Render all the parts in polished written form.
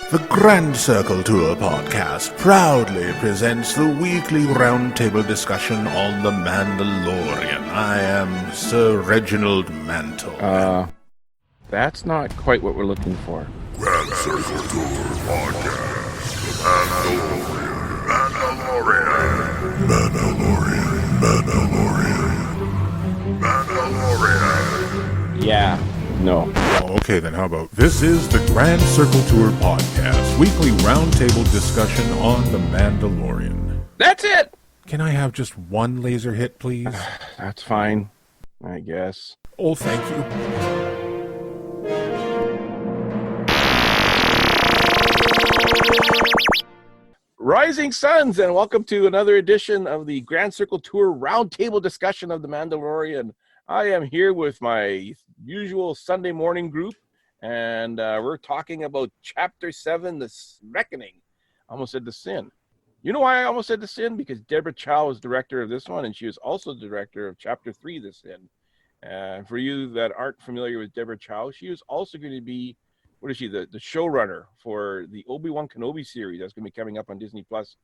The Grand Circle Tour podcast proudly presents the weekly roundtable discussion on The Mandalorian. I am Sir Reginald Mantle. That's not quite what we're looking for. Grand Circle Tour podcast. Mandalorian. Yeah, no. Oh, okay, then how about this is the Grand Circle Tour podcast, weekly roundtable discussion on The Mandalorian. That's it! Can I have just one laser hit, please? That's fine, I guess. Oh, thank you. Rising Suns, and welcome to another edition of the Grand Circle Tour roundtable discussion of The Mandalorian. I am here with my usual Sunday morning group, and we're talking about Chapter 7, The Reckoning. I almost said The Sin. You know why I almost said The Sin? Because Deborah Chow was director of this one, and she was also the director of Chapter 3, The Sin. For you that aren't familiar with Deborah Chow, she was also going to be, what is she, the showrunner for the Obi-Wan Kenobi series that's going to be coming up on Disney+. Is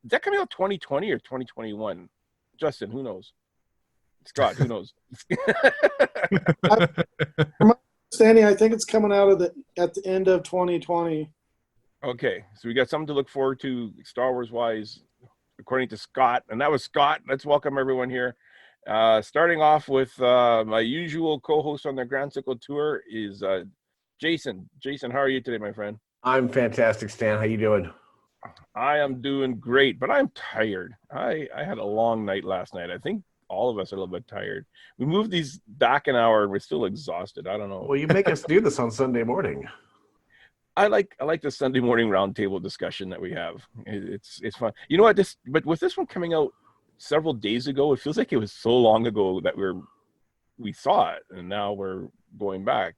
that coming out 2020 or 2021? Justin, who knows? Scott, who knows? From my understanding, I think it's coming out at the end of 2020. Okay, so we got something to look forward to Star Wars wise, according to Scott, and that was Scott. Let's welcome everyone here. Starting off with my usual co-host on the Grand Circle Tour is Jason. Jason, how are you today, my friend? I'm fantastic, Stan. How you doing? I am doing great, but I'm tired. I had a long night last night. I think all of us are a little bit tired. We moved these back an hour and we're still exhausted. I don't know. Well, you make us do this on Sunday morning. I like the Sunday morning roundtable discussion that we have. It's fun. You know what? But with this one coming out several days ago, it feels like it was so long ago that we saw it, and now we're going back.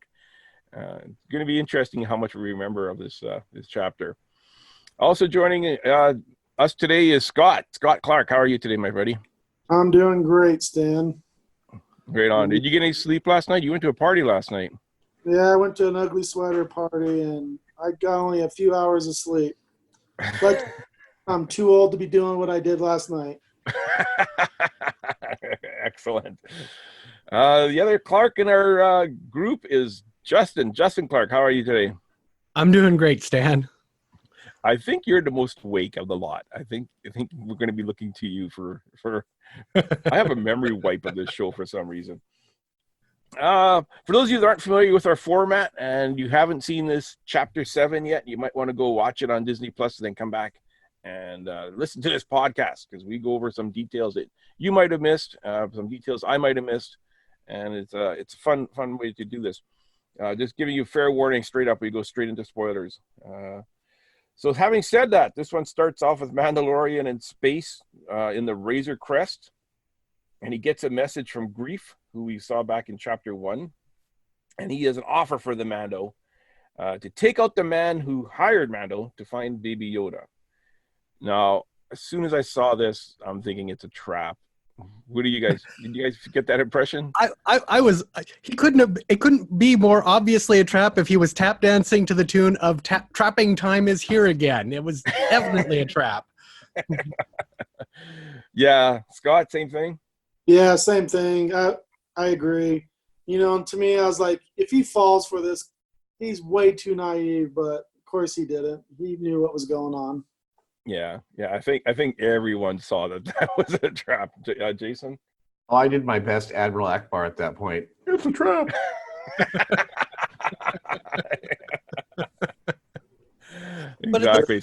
It's going to be interesting how much we remember of this chapter. Also joining us today is Scott Clark. How are you today, my buddy? I'm doing great, Stan. Great on. Did you get any sleep last night? You went to a party last night. Yeah, I went to an ugly sweater party, and I got only a few hours of sleep. But I'm too old to be doing what I did last night. Excellent. The other Clark in our group is Justin. Justin Clark, how are you today? I'm doing great, Stan. I think you're the most awake of the lot. I think we're going to be looking to you for I have a memory wipe of this show for some reason. For those of you that aren't familiar with our format and you haven't seen this Chapter 7 yet, you might want to go watch it on Disney Plus and then come back and listen to this podcast, because we go over some details that you might have missed, some details I might have missed, and it's a fun way to do this. Just giving you fair warning straight up, we go straight into spoilers. So having said that, this one starts off with Mandalorian in space in the Razor Crest, and he gets a message from Grief, who we saw back in Chapter 1, and he has an offer for the Mando to take out the man who hired Mando to find Baby Yoda. Now, as soon as I saw this, I'm thinking it's a trap. What do you guys? Did you guys get that impression? It couldn't be more obviously a trap if he was tap dancing to the tune of Trapping Time Is Here Again. It was definitely a trap. Yeah, Scott, same thing. Yeah, same thing. I agree. To me, I was like, if he falls for this, he's way too naive, but of course he didn't. He knew what was going on. Yeah. I think everyone saw that was a trap. Jason? Oh, I did my best Admiral Akbar at that point. It's a trap. Exactly.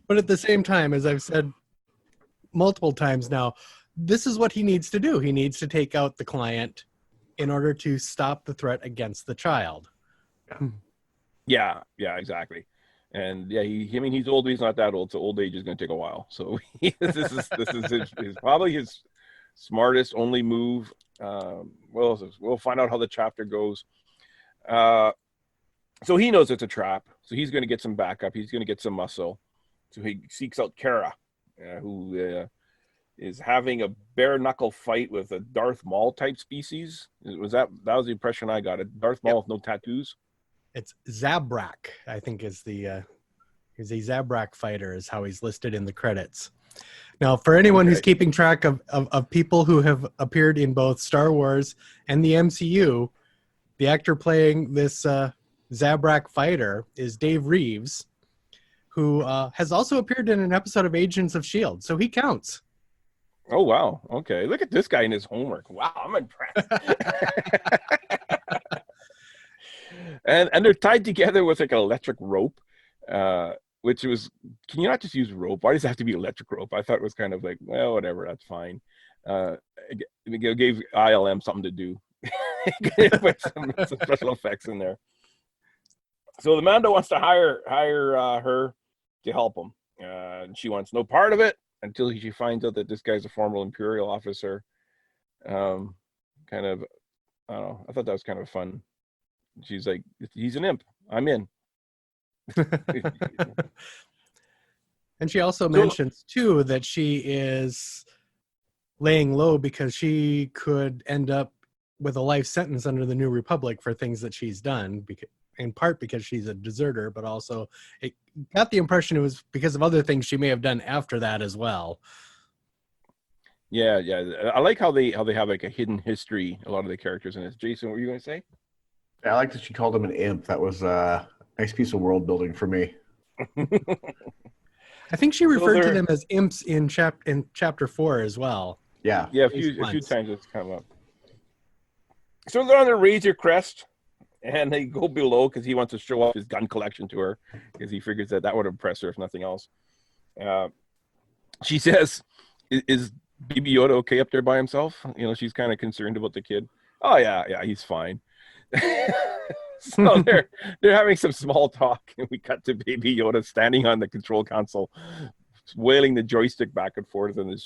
But at the same time, as I've said multiple times now, this is what he needs to do. He needs to take out the client in order to stop the threat against the child. Yeah, exactly. And yeah, he's old, but he's not that old, so old age is going to take a while. So this is probably his smartest only move. We'll find out how the chapter goes. So he knows it's a trap. So he's going to get some backup. He's going to get some muscle. So he seeks out Kara, who is having a bare knuckle fight with a Darth Maul type species. That was the impression I got. A Darth Maul with no tattoos. It's Zabrak, I think is the he's a Zabrak fighter is how he's listed in the credits. Now, for anyone who's keeping track of people who have appeared in both Star Wars and the MCU, the actor playing this Zabrak fighter is Dave Reeves, who has also appeared in an episode of Agents of S.H.I.E.L.D., so he counts. Oh, wow. Okay. Look at this guy in his homework. Wow, I'm impressed. and they're tied together with like an electric rope, which was, can you not just use rope? Why does it have to be electric rope? I thought it was kind of like, well, whatever, that's fine. It gave ILM something to do. Put some special effects in there. So the Mando wants to hire her to help him. And she wants no part of it until she finds out that this guy's a former Imperial officer. Kind of, I don't know. I thought that was kind of fun. She's like, he's an imp. I'm in. And she also mentions, too, that she is laying low because she could end up with a life sentence under the New Republic for things that she's done, in part because she's a deserter, but also it got the impression it was because of other things she may have done after that as well. Yeah. I like how they have like a hidden history, a lot of the characters in this. Jason, what were you going to say? I like that she called him an imp. That was a nice piece of world building for me. I think she referred to them as imps in chapter 4 as well. Yeah. Yeah, a few times it's come up. So they're on the Razor Crest, and they go below because he wants to show off his gun collection to her because he figures that would impress her if nothing else. She says, "Is Baby Yoda okay up there by himself?" You know, she's kind of concerned about the kid. Oh yeah, he's fine. So they're having some small talk, and we cut to Baby Yoda standing on the control console, wailing the joystick back and forth, and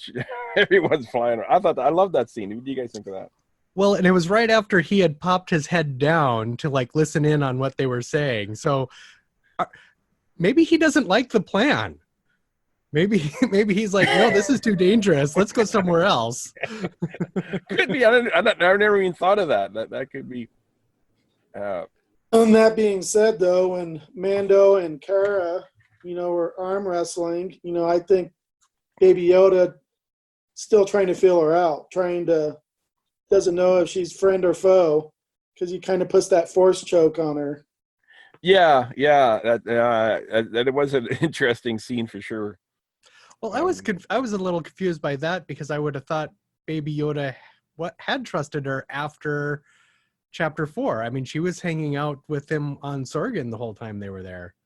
everyone's flying. I love that scene. What do you guys think of that? Well, and it was right after he had popped his head down to like listen in on what they were saying. So maybe he doesn't like the plan. Maybe he's like, no, this is too dangerous. Let's go somewhere else. Could be. I never even thought of that. That could be. And that being said, though, when Mando and Cara, were arm wrestling, I think Baby Yoda still trying to feel her out, doesn't know if she's friend or foe, because he kind of puts that force choke on her. Yeah, that it was an interesting scene for sure. Well, I was a little confused by that because I would have thought Baby Yoda had trusted her after chapter 4. I mean, she was hanging out with him on Sorgan the whole time they were there.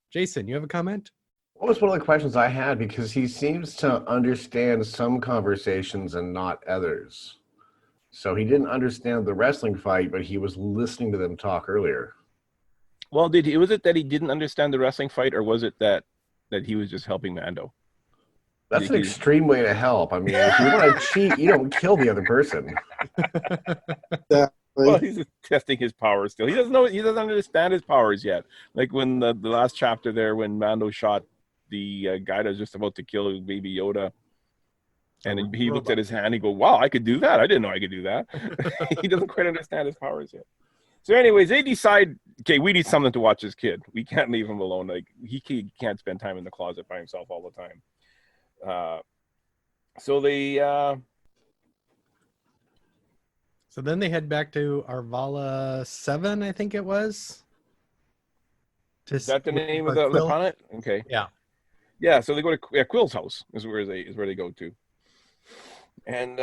Jason, you have a comment? What was one of the questions I had, because he seems to understand some conversations and not others. So he didn't understand the wrestling fight, but he was listening to them talk earlier. Well, was it that he didn't understand the wrestling fight, or was it that he was just helping Mando? That's an extreme way to help. I mean, if you want to cheat, you don't kill the other person. Well, he's just testing his powers still. He doesn't understand his powers yet. Like when the last chapter there, when Mando shot the guy that was just about to kill Baby Yoda. And he looked at his hand and he goes, wow, I could do that. I didn't know I could do that. He doesn't quite understand his powers yet. So anyways, they decide, okay, we need something to watch this kid. We can't leave him alone. Like he can't spend time in the closet by himself all the time. So they... So then they head back to Arvala 7, I think it was. Is that the name of the planet? Okay. Yeah. Yeah, so they go to Quill's house is where they go to. And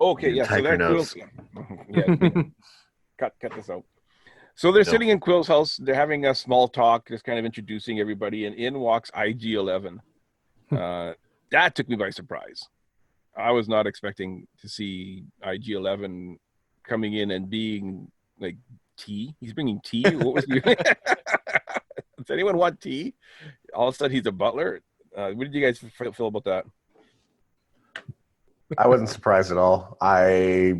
okay, yeah, so they're Quill's. Yeah, cut this out. So they're sitting in Quill's house. They're having a small talk, just kind of introducing everybody, and in walks IG-11. That took me by surprise. I was not expecting to see IG-11 coming in and being like tea. He's bringing tea. What was he? Does anyone want tea? All of a sudden, he's a butler. What did you guys feel about that? I wasn't surprised at all. I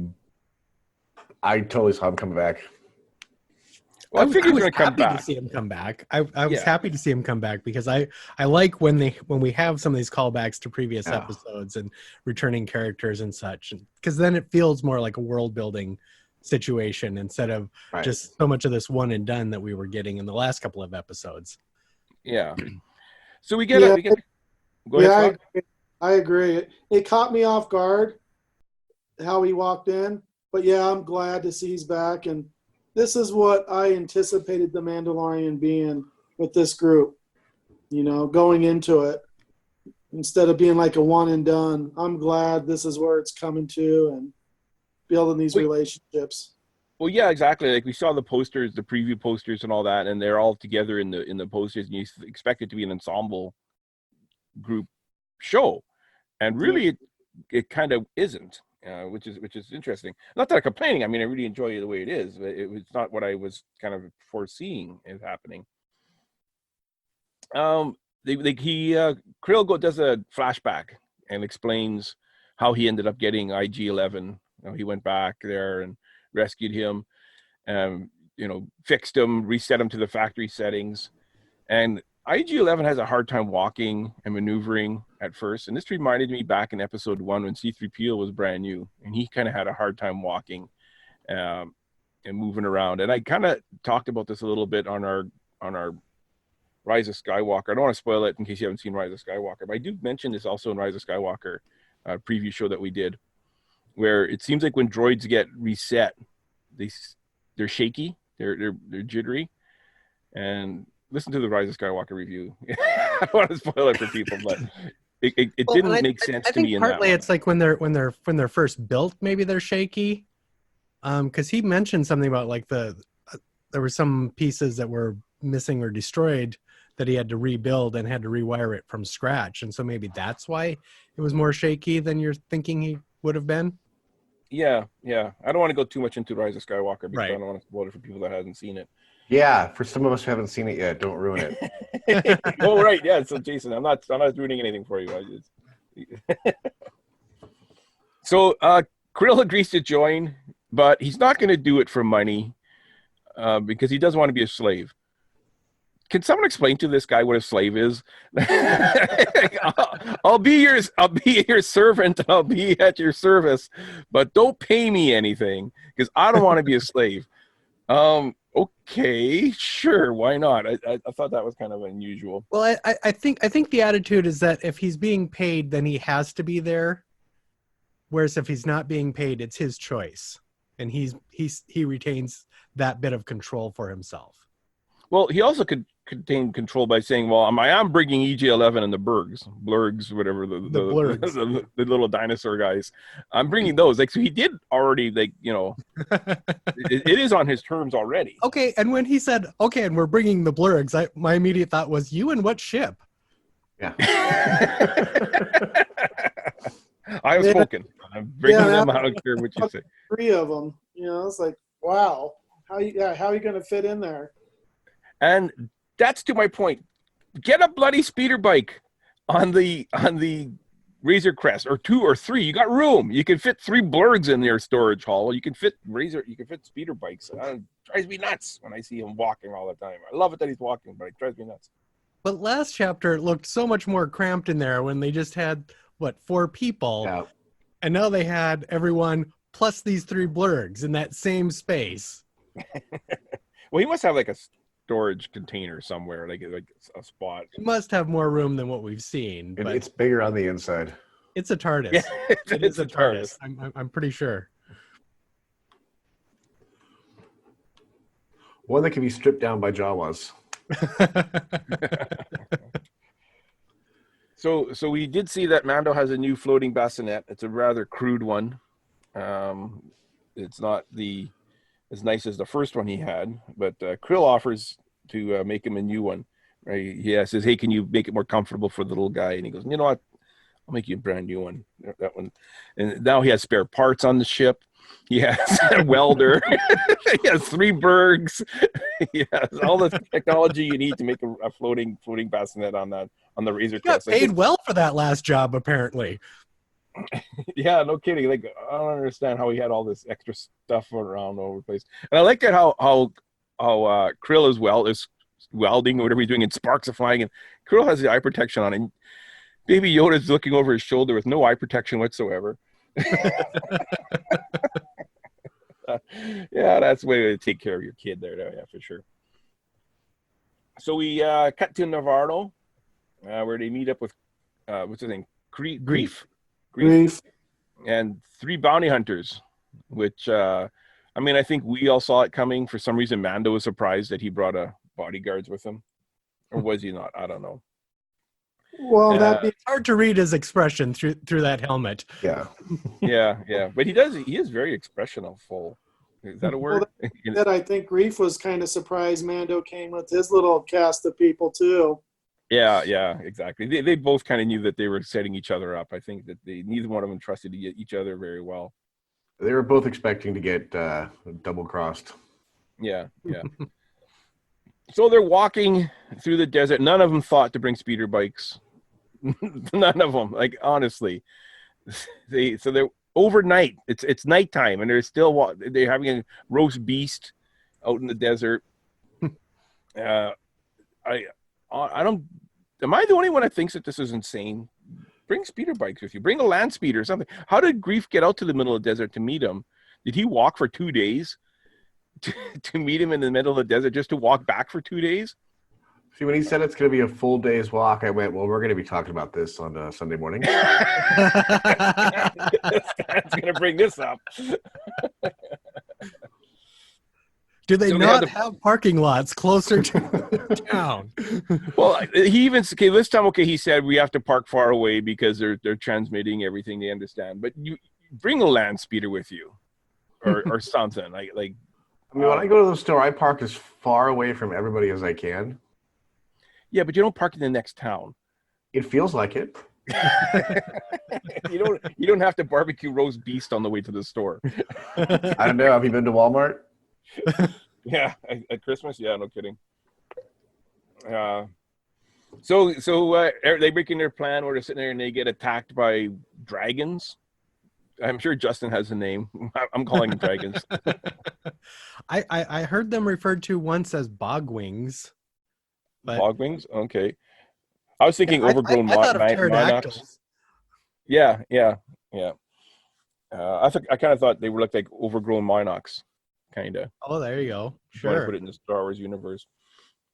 totally saw him coming back. Well, I figured he was going to come back. To see him come back. I was happy to see him come back because I like when we have some of these callbacks to previous episodes and returning characters and such, because then it feels more like a world building situation instead of Right. just so much of this one and done that we were getting in the last couple of episodes. Yeah. So we get Yeah. it. Go ahead, Scott. I agree. It caught me off guard how he walked in, but yeah, I'm glad to see he's back. And this is what I anticipated the Mandalorian being with this group, going into it. Instead of being like a one and done, I'm glad this is where it's coming to and building these relationships. Well, yeah, exactly. Like we saw the posters, the preview posters and all that, and they're all together in the posters, and you expect it to be an ensemble group show. And really it kind of isn't, which is interesting. Not that I'm complaining. I mean, I really enjoy it the way it is. But it was not what I was kind of foreseeing is happening. Krill does a flashback and explains how he ended up getting IG-11. He went back there and rescued him, fixed him, reset him to the factory settings. And IG-11 has a hard time walking and maneuvering at first. And this reminded me back in episode 1 when C-3PO was brand new. And he kind of had a hard time walking and moving around. And I kind of talked about this a little bit on our Rise of Skywalker. I don't want to spoil it in case you haven't seen Rise of Skywalker. But I do mention this also in Rise of Skywalker preview show that we did, where it seems like when droids get reset, they're shaky, they're jittery. And listen to the Rise of Skywalker review. I don't want to spoil it for people, but it didn't make sense to me. Partly it's like when they're first built, maybe they're shaky. Because he mentioned something about like there were some pieces that were missing or destroyed that he had to rebuild and had to rewire it from scratch, and so maybe that's why it was more shaky than you're thinking he would have been. Yeah. I don't want to go too much into Rise of Skywalker because Right. I don't want to spoil it for people that hasn't seen it. Yeah, for some of us who haven't seen it yet, don't ruin it. Oh, right. Yeah. So Jason, I'm not ruining anything for you. So Krill agrees to join, but he's not going to do it for money because he doesn't want to be a slave. Can someone explain to this guy what a slave is? I'll be your servant. I'll be at your service, but don't pay me anything because I don't want to be a slave. Okay, sure, why not? I thought that was kind of unusual. Well, I think the attitude is that if he's being paid, then he has to be there. Whereas if he's not being paid, it's his choice, and he retains that bit of control for himself. Well, he also could contain control by saying, "Well, I am bringing EG-11 and the blurgs, whatever the blurgs. the little dinosaur guys. I'm bringing those." Like, so he did already, it is on his terms already. Okay, and when he said, "Okay, and we're bringing the blurgs," my immediate thought was, "You and what ship?" Yeah. I have spoken. I'm bringing them. I don't care what you say. 3 of them. It's like, wow. How are you going to fit in there? And that's to my point. Get a bloody speeder bike on the Razor Crest, or 2 or 3. You got room. You can fit 3 blurgs in your storage hall. You can fit speeder bikes. It drives me nuts when I see him walking all the time. I love it that he's walking, but it drives me nuts. But last chapter it looked so much more cramped in there when they just had 4 people, Yeah. and now they had everyone plus these 3 blurgs in that same space. Well, he must have like a storage container somewhere, like a spot. It must have more room than what we've seen, but It's bigger on the inside. it's a TARDIS. Yeah, it's a TARDIS. I'm pretty sure. One that can be stripped down by Jawas. So we did see that Mando has a new floating bassinet. It's a rather crude one. It's not as nice as the first one he had, but Krill offers to make him a new one. Right? He says, "Hey, can you make it more comfortable for the little guy?" And he goes, "You know what? I'll make you a brand new one." That one. And now he has spare parts on the ship. He has a welder. He has 3 bergs. He has all the technology you need to make a floating bassinet on the Razor He got Crest. paid well for that last job, apparently. Yeah, no kidding. Like, I don't understand how he had all this extra stuff around all over the place. And I like that how Krill is welding or whatever he's doing, and sparks are flying, and Krill has the eye protection on, and Baby Yoda is looking over his shoulder with no eye protection whatsoever. Yeah, that's the way to take care of your kid there. Yeah, for sure. So we cut to Navarro, where they meet up with what's his name? Grief, and 3 bounty hunters. Which I mean, I think we all saw it coming. For some reason, Mando was surprised that he brought bodyguards with him, or was he not? I don't know. Well, It's hard to read his expression through that helmet. Yeah. yeah. But he is very expressionful. Is that a word? that I think Grief was kind of surprised Mando came with his little cast of people too. Yeah, exactly. They both kind of knew that they were setting each other up. I think that neither one of them trusted each other very well. They were both expecting to get double-crossed. Yeah. So they're walking through the desert. None of them thought to bring speeder bikes. None of them. Like, honestly. They're overnight. It's nighttime, and they're having a roast beast out in the desert. I don't. Am I the only one that thinks that this is insane? Bring speeder bikes with you. Bring a land speeder or something. How did Grief get out to the middle of the desert to meet him? Did he walk for 2 days to meet him in the middle of the desert, just to walk back for 2 days? See, when he said it's going to be a full day's walk, I went, well, we're going to be talking about this on Sunday morning. That's going to bring this up. Do they not have parking lots closer to town? Well, this time, he said we have to park far away because they're transmitting everything they understand. But you bring a land speeder with you, or something like. I mean, when I go to the store, I park as far away from everybody as I can. Yeah, but you don't park in the next town. It feels like it. You don't have to barbecue roast beast on the way to the store. I don't know. Have you been to Walmart? Yeah, at Christmas. Yeah, no kidding. So they break in their plan where they're sitting there and they get attacked by dragons. I'm sure Justin has a name. I'm calling them dragons. I heard them referred to once as bogwings. Bogwings? Okay. I was thinking overgrown I thought of monarchs. Yeah. I kind of thought they were like overgrown monarchs, kind of. Oh, there you go. Trying to Sure. put it in the Star Wars universe.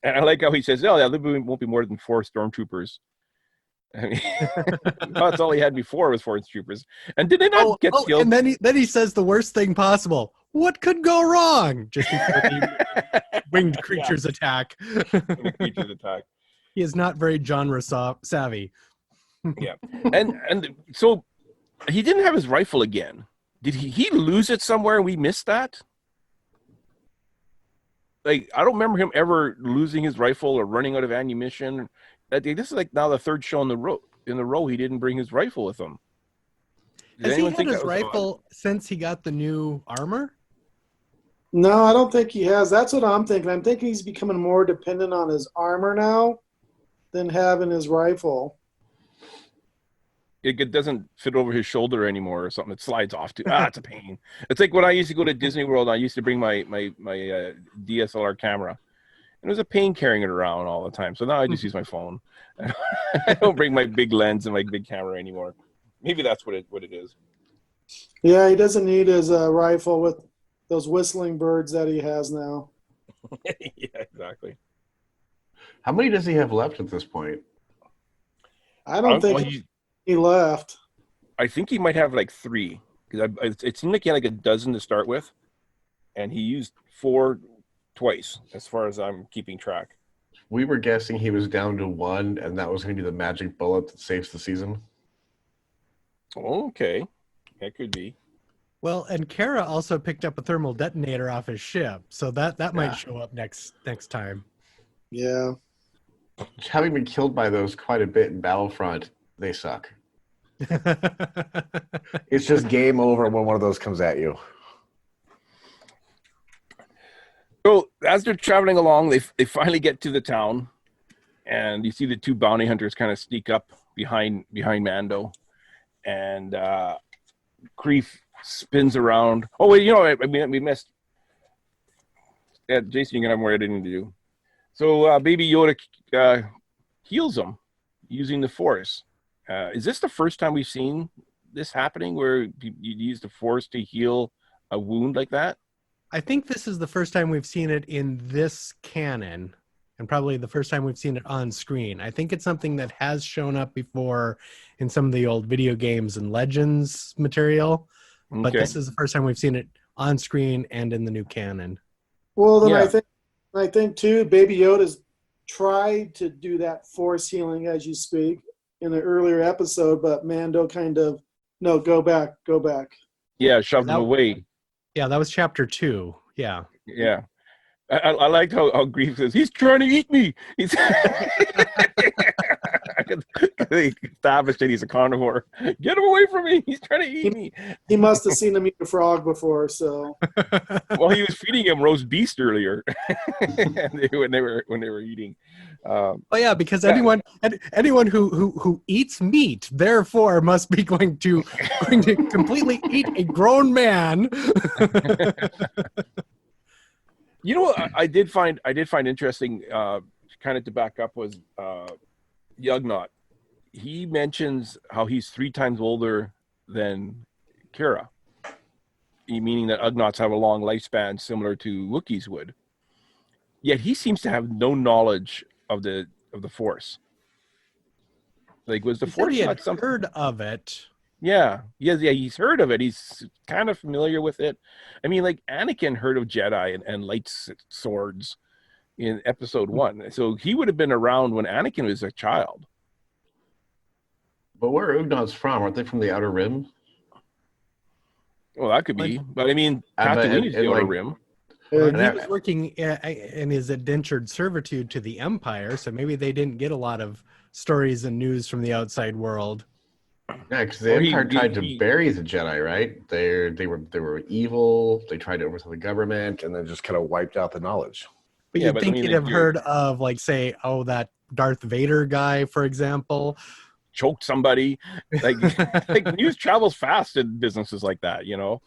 And I like how he says, "Oh, yeah, there won't be more than 4 stormtroopers." I mean, that's all he had before was 4 troopers. And did they not get killed? And then he says the worst thing possible. What could go wrong? Just before the winged creatures attack. Creatures attack. He is not very genre savvy. Yeah, and so he didn't have his rifle again. Did he lose it somewhere and we missed that? Like, I don't remember him ever losing his rifle or running out of ammunition. This is like now the 3rd show in the row he didn't bring his rifle with him. Has he had his rifle since he got the new armor? No, I don't think he has. That's what I'm thinking. I'm thinking he's becoming more dependent on his armor now than having his rifle. It doesn't fit over his shoulder anymore or something. It slides off too. It's a pain. It's like when I used to go to Disney World, I used to bring my DSLR camera. It was a pain carrying it around all the time. So now I just use my phone. I don't bring my big lens and my big camera anymore. Maybe that's what it is. Yeah, he doesn't need his rifle with those whistling birds that he has now. Yeah, exactly. How many does he have left at this point? I don't think he left. I think he might have like 3. Because it seemed like he had like a dozen to start with. And he used 4 twice, as far as I'm keeping track. We were guessing he was down to 1, and that was going to be the magic bullet that saves the season. Okay. That could be. Well, and Kara also picked up a thermal detonator off his ship, so that might show up next time. Yeah. Having been killed by those quite a bit in Battlefront, they suck. It's just game over when one of those comes at you. So as they're traveling along, they finally get to the town, and you see the 2 bounty hunters kind of sneak up behind Mando, and Kreef spins around. Oh wait, we missed. Yeah, Jason, you're gonna have more editing to do. So Baby Yoda heals him using the Force. Is this the first time we've seen this happening, where you use the Force to heal a wound like that? I think this is the first time we've seen it in this canon, and probably the first time we've seen it on screen. I think it's something that has shown up before in some of the old video games and Legends material, but Okay. this is the first time we've seen it on screen and in the new canon. Well, then Yeah. I think too, Baby Yoda's tried to do that force healing as you speak in an earlier episode, but Mando kind of, no, go back. Yeah, shoved him That- away. Yeah, that was chapter 2. Yeah. Yeah. I liked how Grief says, he's trying to eat me. He's they established that he's a carnivore. Get him away from me. He's trying to eat me. He must have seen him eat a frog before, so. Well, he was feeding him roast beast earlier when they were eating. Oh yeah, because anyone who eats meat, therefore, must be going to completely eat a grown man. You know what I did find interesting, kind of to back up, was Yugnot. He mentions how he's 3 times older than Kira, meaning that Ugnots have a long lifespan similar to Wookiees would. Yet he seems to have no knowledge of the Force. Like, was the He said Force he had not something? heard of it. Yeah, he's heard of it. He's kind of familiar with it. I mean, like Anakin heard of Jedi and light swords in episode 1. So he would have been around when Anakin was a child. But where are Ugnaughts from? Aren't they from the Outer Rim? Well, that could be. But I mean, I bet- Tatooine is the and, Outer like, Rim. And he that- was working in his indentured servitude to the Empire, so maybe they didn't get a lot of stories and news from the outside world. Yeah, because the Or he- Empire tried he- to bury the Jedi, right? They were evil. They tried to overthrow the government, and then just kind of wiped out the knowledge. But Yeah, you'd but I think mean, you'd like, have you're- heard of, like, say, that Darth Vader guy, for example. Choked somebody. Like, like news travels fast in businesses like that, you know.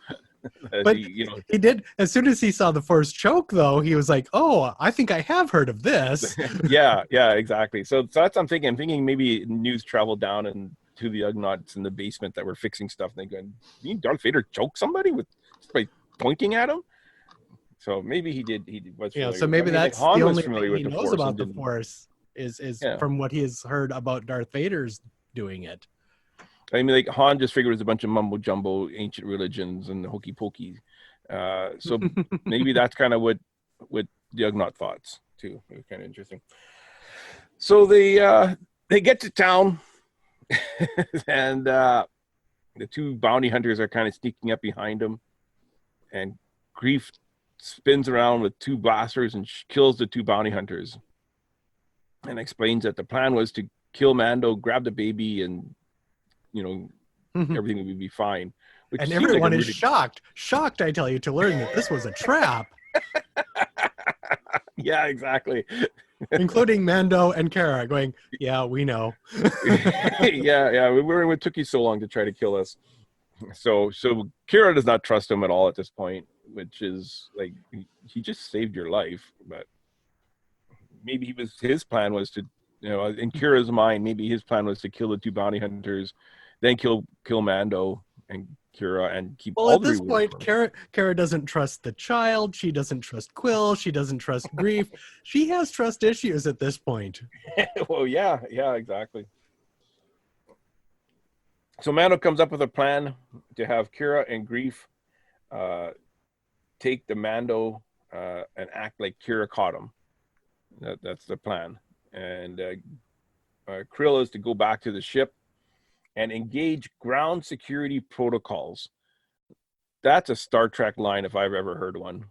But you know, he did, as soon as he saw the Force choke, though, he was like, oh, I think I have heard of this. yeah, exactly. So that's what I'm thinking. I'm thinking maybe news traveled down and to the Ugnaughts in the basement that were fixing stuff. And they go, "You mean Darth Vader choked somebody by pointing at him?" So maybe he did. He was. Yeah, familiar so with- maybe I mean, like, that's Han the was only familiar thing he with the knows Force about and the didn't- Force is Yeah. from what he has heard about Darth Vader's doing it. I mean, like Han just figured it was a bunch of mumbo jumbo, ancient religions, and hokey pokey. So maybe that's kind of what the Ugnaught thoughts too. It was kind of interesting. So they get to town, and the 2 bounty hunters are kind of sneaking up behind them, and Grief spins around with 2 blasters and kills the 2 bounty hunters, and explains that the plan was to kill Mando, grab the baby, and everything would be fine. Which And seemed like a everyone is really- shocked, I tell you, to learn that this was a trap, Yeah, exactly. including Mando and Kara going, yeah, we know. yeah. What took you so long to try to kill us? So Kira does not trust him at all at this point, which is like he just saved your life, but maybe his plan was to, in Kira's mind, maybe his plan was to kill the 2 bounty hunters, then kill Mando and Kira and keep Well, all at the this rewards point, for him. Kara doesn't trust the child. She doesn't trust Quill. She doesn't trust Grief. She has trust issues at this point. Well, yeah, exactly. So Mando comes up with a plan to have Kira and Grief take the Mando and act like Kira caught him. That's the plan. And Krill is to go back to the ship and engage ground security protocols. That's a Star Trek line if I've ever heard one.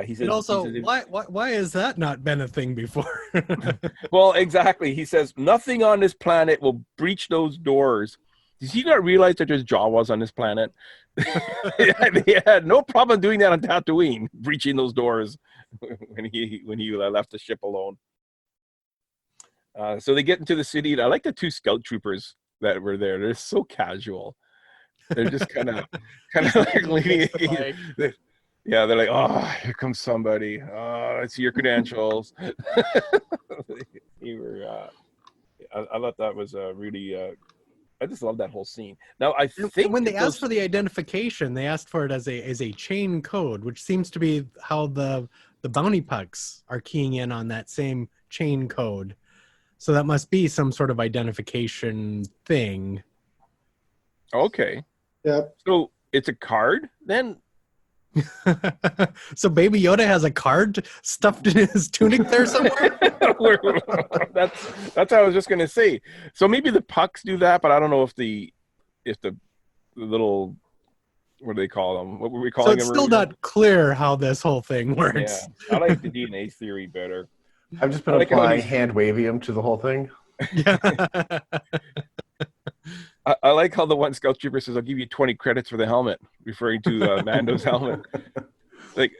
He says, And also, he says, why has that not been a thing before? well, exactly. He says, nothing on this planet will breach those doors. Does he not realize that there's Jawas on this planet? They had no problem doing that on Tatooine, breaching those doors when he left the ship alone. So they get into the city. I like the 2 scout troopers that were there. They're so casual. They're just kind of like leaning. Yeah, they're like, oh, here comes somebody. Oh, I see your credentials. I thought that was really just love that whole scene. Now I And think when they that those- asked for the identification, they asked for it as a chain code, which seems to be how the bounty pucks are keying in on that same chain code. So that must be some sort of identification thing. okay, Yep. so it's a card then. So Baby Yoda has a card stuffed in his tunic there somewhere. that's what I was just gonna say. So maybe the pucks do that, but I don't know if the little, what do they call them? What were we So calling it's them? still earlier? not clear how this whole thing Yeah, works. I like the DNA theory better. I've just been I like how applying he's- hand wavium to the whole thing. Yeah. I like how the one scout trooper says, "I'll give you 20 credits for the helmet," referring to Mando's helmet. Like,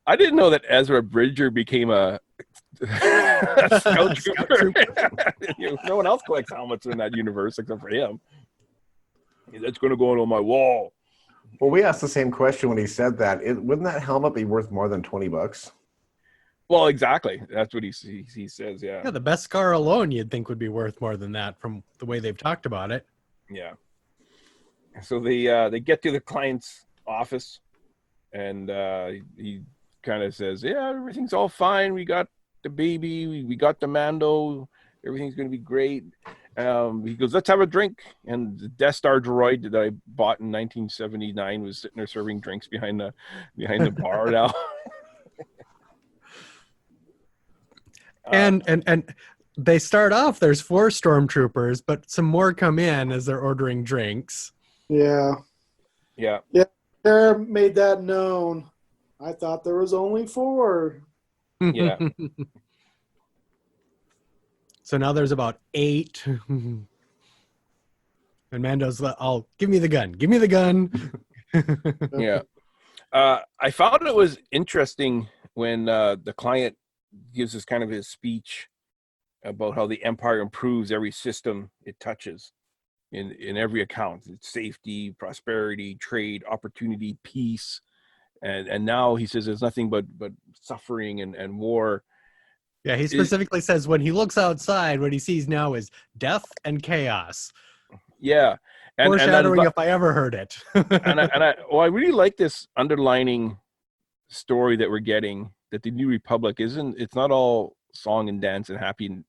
I didn't know that Ezra Bridger became a scout trooper. No one else collects helmets in that universe except for him. That's going to go on my wall. Well, we asked the same question when he said that. Wouldn't that helmet be worth more than $20? Well, exactly. That's what he says. Yeah. Yeah, the best scar alone you'd think would be worth more than that from the way they've talked about it. Yeah. So they get to the client's office, and he kind of says, "Yeah, everything's all fine. We got the baby. We got the Mando. Everything's going to be great." He goes, "Let's have a drink." And the Death Star droid that I bought in 1979 was sitting there serving drinks behind the bar now. And they start off, there's 4 stormtroopers, but some more come in as they're ordering drinks. Yeah. Yeah. Kara made that known. I thought there was only 4. Yeah. So now there's about 8. And Mando's like, "Oh, give me the gun. Give me the gun." Yeah. I found it was interesting when the client gives us kind of his speech about how the Empire improves every system it touches in every account. It's safety, prosperity, trade, opportunity, peace. And now he says there's nothing but suffering and war. Yeah, he specifically says when he looks outside, what he sees now is death and chaos. Yeah. Foreshadowing if I ever heard it. I really like this underlining story that we're getting, that the New Republic it's not all song and dance and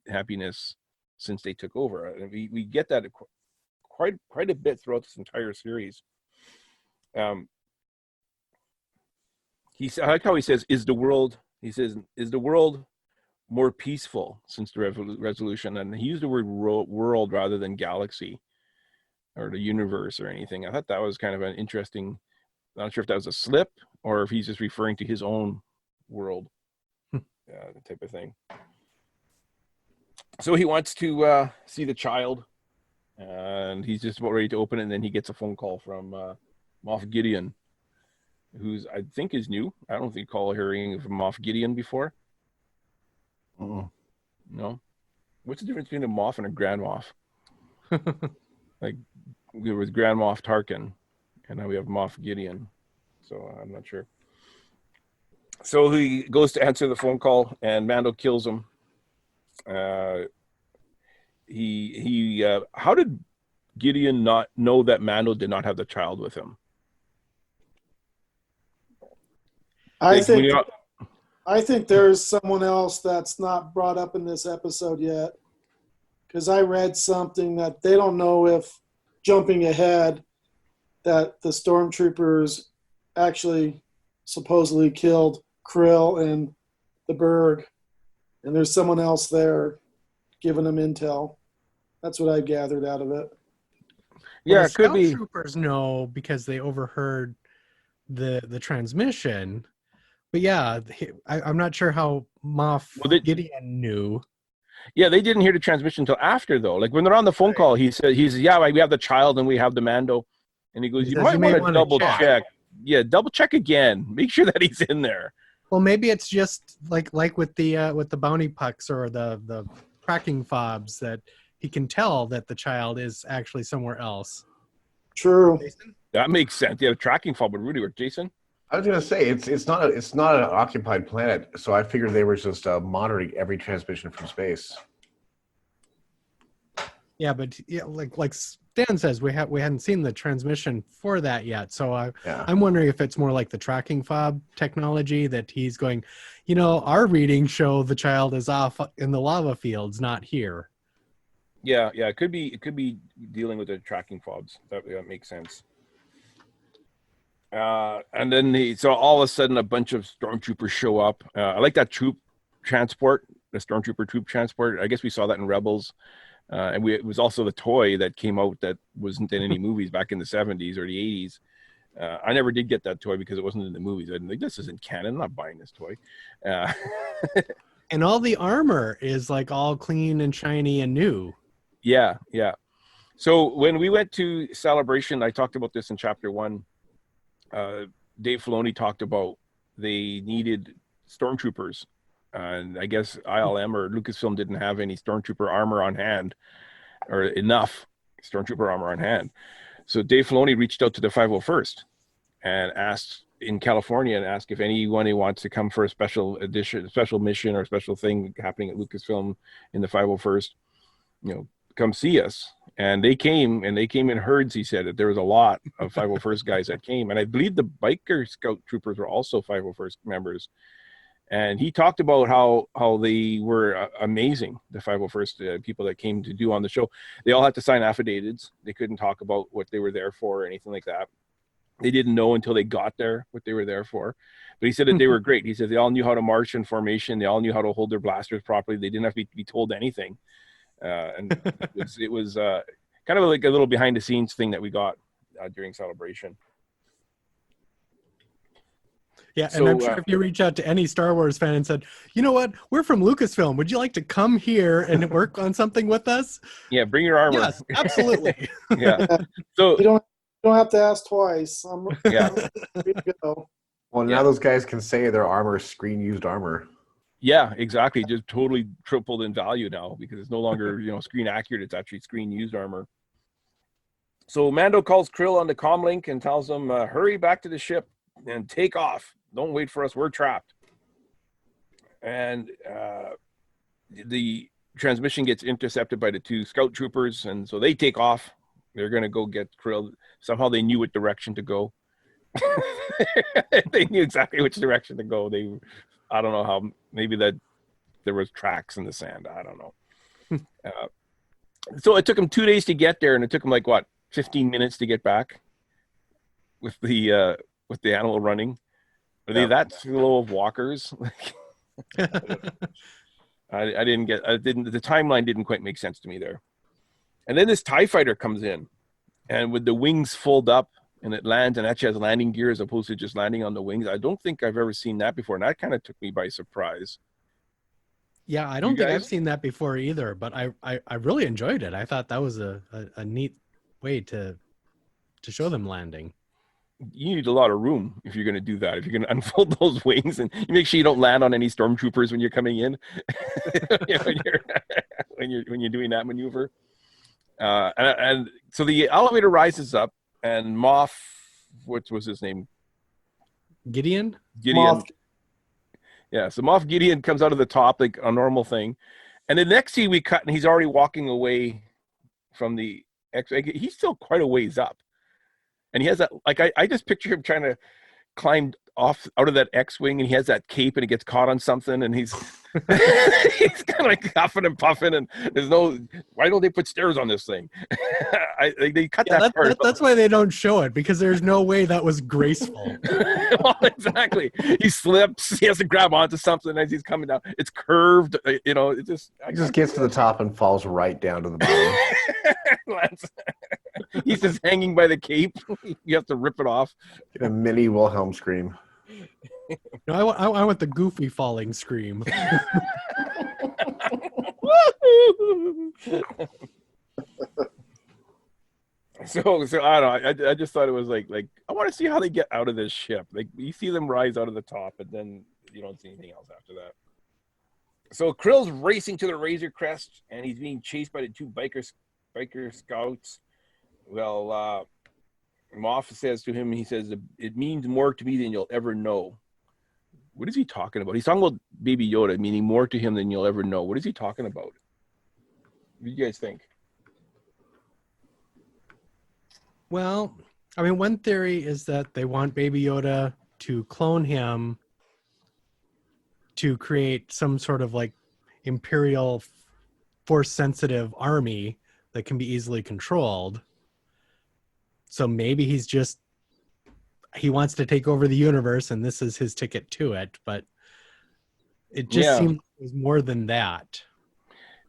happiness since they took over. And we get that quite a bit throughout this entire series. I like how he says, "Is the world more peaceful since the resolution?" And he used the word world rather than galaxy or the universe or anything. I thought that was kind of an interesting, I'm not sure if that was a slip or if he's just referring to his own world, type of thing. So he wants to see the child, and he's just about ready to open it, and then he gets a phone call from Moff Gideon, who's, I think, is new. I don't think hearing of Moff Gideon before. Uh-uh. No? What's the difference between a Moff and a Grand Moff? Like, there was Grand Moff Tarkin, and now we have Moff Gideon. So I'm not sure. So he goes to answer the phone call, and Mando kills him. How did Gideon not know that Mando did not have the child with him? I think there's someone else that's not brought up in this episode yet. Because I read something that they don't know if, jumping ahead, that the stormtroopers actually supposedly killed Krill and the Berg. And there's someone else there giving them intel. That's what I gathered out of it. Yeah, it could be. Troopers know because they overheard the transmission. But yeah, I'm not sure how Moff Gideon knew. Yeah, they didn't hear the transmission until after, though. Like when they're on the phone call, he says, "Yeah, we have the child and we have the Mando," and he goes, "You might want to double check. Yeah, double check again. Make sure that he's in there." Well, maybe it's just like with the bounty pucks or the tracking fobs that he can tell that the child is actually somewhere else. True. Jason? That makes sense. Yeah, the tracking fob would really work. Jason? I was gonna say it's not an occupied planet, so I figured they were just monitoring every transmission from space. Yeah, but yeah, like Dan says we hadn't seen the transmission for that yet. So Yeah. I'm wondering if it's more like the tracking fob technology that he's going, our readings show the child is off in the lava fields, not here. Yeah. It could be dealing with the tracking fobs. That makes sense. And then so all of a sudden a bunch of stormtroopers show up. I like that troop transport, the stormtrooper troop transport. I guess we saw that in Rebels. And it was also the toy that came out that wasn't in any movies back in the 70s or the 80s. I never did get that toy because it wasn't in the movies. I didn't think, this isn't canon. I'm not buying this toy. And all the armor is like all clean and shiny and new. Yeah. So when we went to Celebration, I talked about this in chapter 1. Dave Filoni talked about they needed stormtroopers. And I guess ILM or Lucasfilm didn't have any stormtrooper armor on hand, or enough stormtrooper armor on hand. So Dave Filoni reached out to the 501st and asked in California and asked if anyone who wants to come for a special edition, special mission or special thing happening at Lucasfilm in the 501st, come see us. And they came in herds. He said that there was a lot of 501st guys that came. And I believe the biker scout troopers were also 501st members. And he talked about how they were amazing, the 501st people that came to do on the show. They all had to sign affidavits. They couldn't talk about what they were there for or anything like that. They didn't know until they got there what they were there for. But he said that they were great. He said they all knew how to march in formation. They all knew how to hold their blasters properly. They didn't have to be told anything. And it was kind of like a little behind the scenes thing that we got during Celebration. Yeah, and I'm sure if you reach out to any Star Wars fan and said, you know what, we're from Lucasfilm, would you like to come here and work on something with us? Yeah, bring your armor. Yes, absolutely. Yeah. So You don't have to ask twice. I'm ready to go. Well, now those guys can say their armor is screen-used armor. Yeah, exactly. Just totally tripled in value now because it's no longer screen accurate. It's actually screen used armor. So Mando calls Krill on the comlink and tells him, hurry back to the ship and take off. Don't wait for us. We're trapped. And the transmission gets intercepted by the 2 scout troopers. And so they take off. They're going to go get Krill. Somehow they knew what direction to go. They knew exactly which direction to go. I don't know how, maybe that there was tracks in the sand. I don't know. So it took them 2 days to get there. And it took them 15 minutes to get back with the animal running. Are they that slow of walkers? I didn't the timeline didn't quite make sense to me there. And then this TIE fighter comes in and with the wings fold up and it lands and actually has landing gear as opposed to just landing on the wings. I don't think I've ever seen that before. And that kind of took me by surprise. Yeah, I don't think I've seen that before either, but I really enjoyed it. I thought that was a neat way to show them landing. You need a lot of room if you're going to do that. If you're going to unfold those wings and you make sure you don't land on any stormtroopers when you're coming in, when you're doing that maneuver. And so the elevator rises up, and Moff, what was his name? Gideon. Moff. Yeah, so Moff Gideon comes out of the top like a normal thing, and the next scene we cut, and he's already walking away from the X-wing. He's still quite a ways up. And he has that, I just picture him trying to climb off out of that X-wing, and he has that cape, and he gets caught on something, and he's he's kind of huffing and puffing, and there's why don't they put stairs on this thing? They cut that part. That's why they don't show it, because there's no way that was graceful. Well, exactly. He slips. He has to grab onto something as he's coming down. It's curved. It just gets to the top and falls right down to the bottom. He's just hanging by the cape. You have to rip it off. Get a mini Wilhelm scream. No, I want the goofy falling scream. So I don't know. I just thought it was like I want to see how they get out of this ship. Like you see them rise out of the top, and then you don't see anything else after that. So Krill's racing to the Razor Crest, and he's being chased by the 2 biker scouts. Well, Moff says to him, he says, "It means more to me than you'll ever know." What is he talking about? He's talking about Baby Yoda, meaning more to him than you'll ever know. What is he talking about? What do you guys think? Well, I mean, one theory is that they want Baby Yoda to clone him to create some sort of like imperial force-sensitive army that can be easily controlled. So maybe he wants to take over the universe and this is his ticket to it, but it just seemed it was more than that.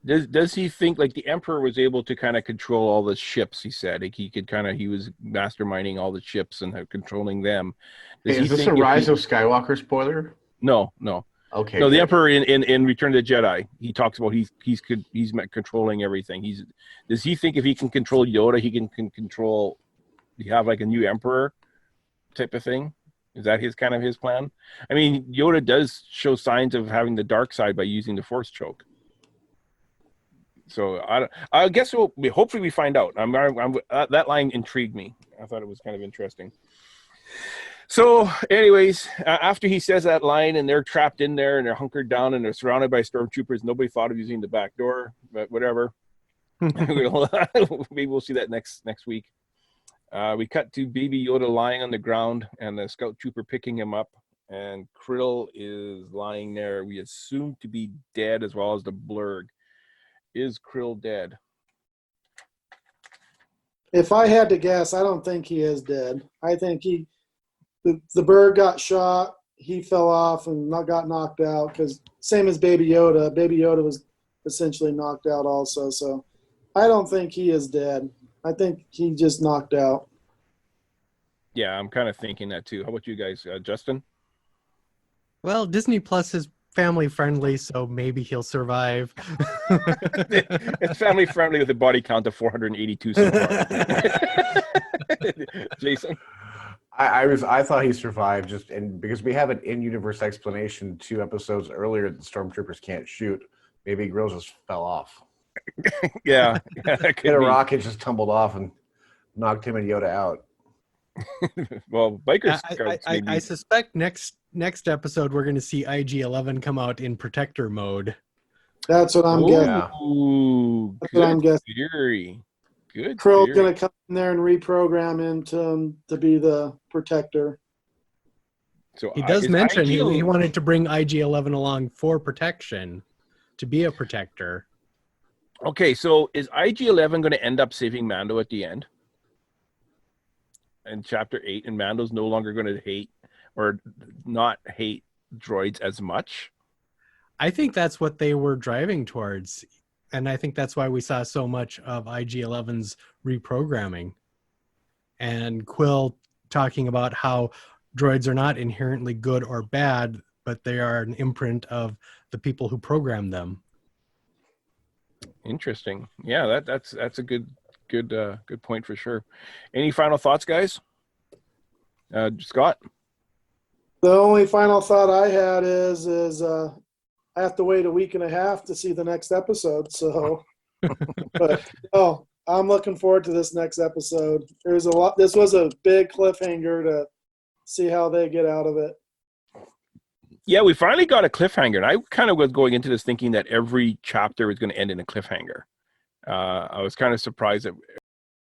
Does he think like the Emperor was able to kind of control all the ships? He said like he was masterminding all the ships and controlling them. Is this a Rise of Skywalker spoiler? No. Okay. No, the Emperor in Return of the Jedi, he talks about he's controlling everything. Does he think if he can control Yoda, he can control? You have like a new Emperor type of thing. Is that his plan? I mean, Yoda does show signs of having the dark side by using the Force choke. So I guess hopefully we find out. That line intrigued me. I thought it was kind of interesting. So, anyways, after he says that line and they're trapped in there and they're hunkered down and they're surrounded by stormtroopers, nobody thought of using the back door, but whatever. Maybe we'll see that next week. We cut to Baby Yoda lying on the ground and the scout trooper picking him up, and Krill is lying there. We assume to be dead, as well as the blurg. Is Krill dead? If I had to guess, I don't think he is dead. I think the bird got shot, he fell off and got knocked out, because same as Baby Yoda. Baby Yoda was essentially knocked out also. So I don't think he is dead. I think he just knocked out. Yeah, I'm kind of thinking that too. How about you guys, Justin? Well, Disney Plus is family friendly, so maybe he'll survive. It's family friendly with a body count of 482 so far. Jason? I thought he survived because we have an in-universe explanation 2 episodes earlier that the stormtroopers can't shoot. Maybe Grills just fell off. Yeah, that could a be. rocket just tumbled off and knocked him and Yoda out. Well, bikers. I suspect next episode we're going to see IG-11 come out in protector mode. That's what I'm guessing. Ooh, That's what I'm guessing. Theory. Good. Krill's going to come in there and reprogram him to be the protector. So he does mention he wanted to bring IG-11 along for protection, to be a protector. Okay, so is IG-11 going to end up saving Mando at the end? In Chapter 8, and Mando's no longer going to hate or not hate droids as much? I think that's what they were driving towards. And I think that's why we saw so much of IG-11's reprogramming. And Quill talking about how droids are not inherently good or bad, but they are an imprint of the people who program them. Interesting. Yeah, that's a good point for sure. Any final thoughts, guys? Scott? The only final thought I had is I have to wait a week and a half to see the next episode. So, but I'm looking forward to this next episode. There's a lot. This was a big cliffhanger to see how they get out of it. Yeah, we finally got a cliffhanger, and I kind of was going into this thinking that every chapter was going to end in a cliffhanger. I was kind of surprised that